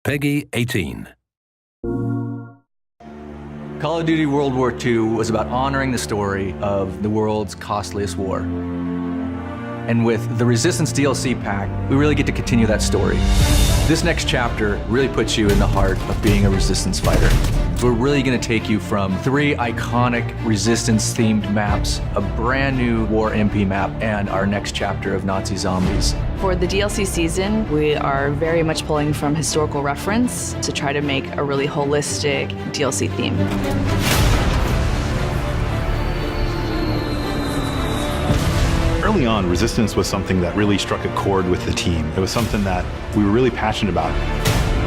Peggy 18. Call of Duty World War II was about honoring the story of the world's costliest war. And with the Resistance DLC pack, we really get to continue that story. This next chapter really puts you in the heart of being a Resistance fighter. We're really gonna take you from 3 iconic Resistance-themed maps, a brand new War MP map, and our next chapter of Nazi zombies. For the DLC season, we are very much pulling from historical reference to try to make a really holistic DLC theme. Early on, Resistance was something that really struck a chord with the team. It was something that we were really passionate about.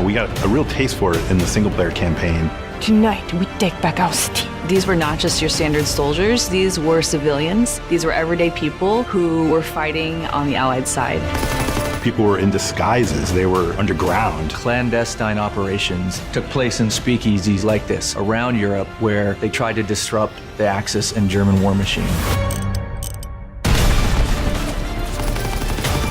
We got a real taste for it in the single-player campaign. Tonight, we take back our city. These were not just your standard soldiers, these were civilians. These were everyday people who were fighting on the Allied side. People were in disguises, they were underground. Clandestine operations took place in speakeasies like this around Europe where they tried to disrupt the Axis and German war machine.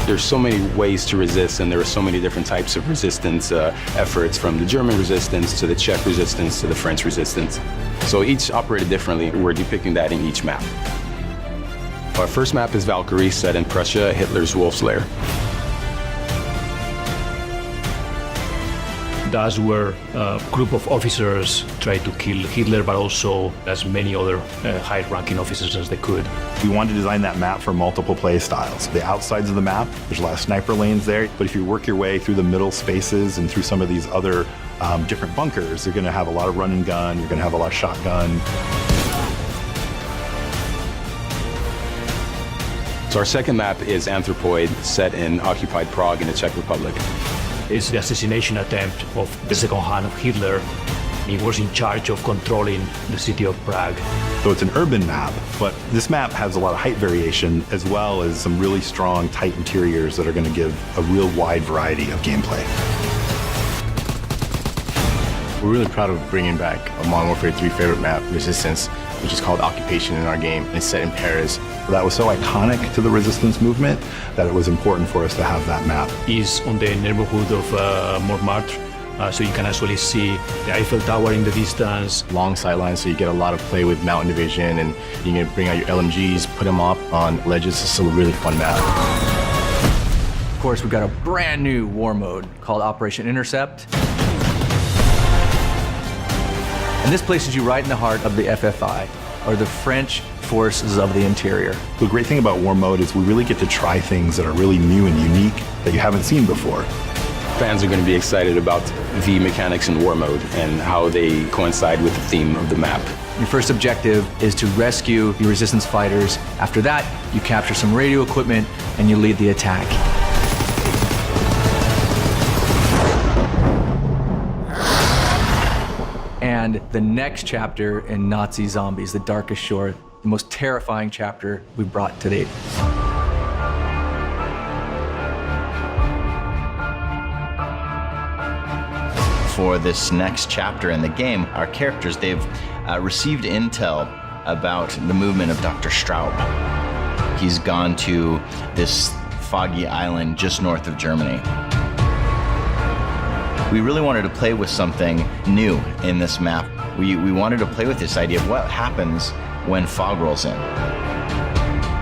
There's so many ways to resist, and there are so many different types of resistance efforts, from the German resistance to the Czech resistance to the French resistance. So each operated differently. We're depicting that in each map. Our first map is Valkyrie, set in Prussia, Hitler's Wolf's Lair. That's where a group of officers tried to kill Hitler, but also as many other high-ranking officers as they could. We wanted to design that map for multiple play styles. The outsides of the map, there's a lot of sniper lanes there, but if you work your way through the middle spaces and through some of these other different bunkers, you're gonna have a lot of run and gun, you're gonna have a lot of shotgun. So our second map is Anthropoid, set in occupied Prague in the Czech Republic. It's the assassination attempt of the second hand of Hitler. He was in charge of controlling the city of Prague. So it's an urban map, but this map has a lot of height variation as well as some really strong, tight interiors that are going to give a real wide variety of gameplay. We're really proud of bringing back a Modern Warfare 3 favorite map, Resistance, which is called Occupation in our game. It's set in Paris. That was so iconic to the Resistance movement that it was important for us to have that map. It's on the neighborhood of Montmartre, so you can actually see the Eiffel Tower in the distance. Long sightlines, so you get a lot of play with mountain division, and you can bring out your LMGs, put them up on ledges. It's a really fun map. Of course, we've got a brand new war mode called Operation Intercept. And this places you right in the heart of the FFI, or the French Forces of the Interior. The great thing about War Mode is we really get to try things that are really new and unique that you haven't seen before. Fans are going to be excited about the mechanics in War Mode and how they coincide with the theme of the map. Your first objective is to rescue your Resistance fighters. After that, you capture some radio equipment and you lead the attack. And the next chapter in Nazi Zombies, The Darkest Shore, the most terrifying chapter we've brought to date. For this next chapter in the game, our characters, they've received intel about the movement of Dr. Straub. He's gone to this foggy island just north of Germany. We really wanted to play with something new in this map. We wanted to play with this idea of what happens when fog rolls in.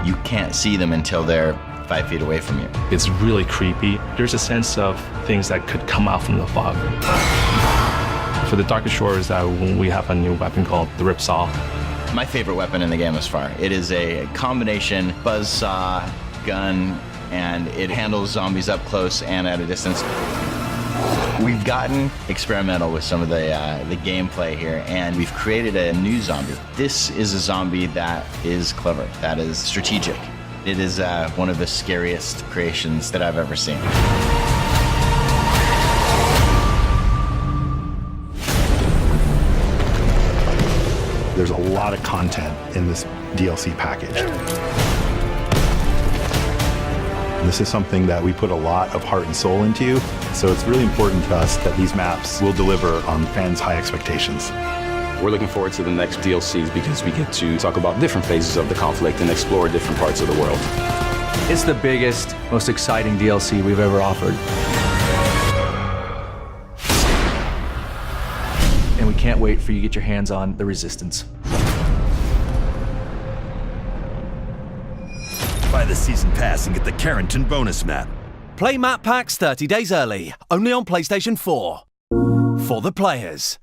You can't see them until they're 5 feet away from you. It's really creepy. There's a sense of things that could come out from the fog. For the Darkest Shores, we have a new weapon called the Ripsaw. My favorite weapon in the game thus far. It is a combination buzzsaw, gun, and it handles zombies up close and at a distance. We've gotten experimental with some of the gameplay here, and we've created a new zombie. This is a zombie that is clever, that is strategic. It is one of the scariest creations that I've ever seen. There's a lot of content in this DLC package. This is something that we put a lot of heart and soul into, so it's really important to us that these maps will deliver on fans' high expectations. We're looking forward to the next DLCs because we get to talk about different phases of the conflict and explore different parts of the world. It's the biggest, most exciting DLC we've ever offered. can't wait for you to get your hands on the Resistance. Buy the season pass and get the Carrington bonus map. Play map packs 30 days early, only on PlayStation 4. For the players.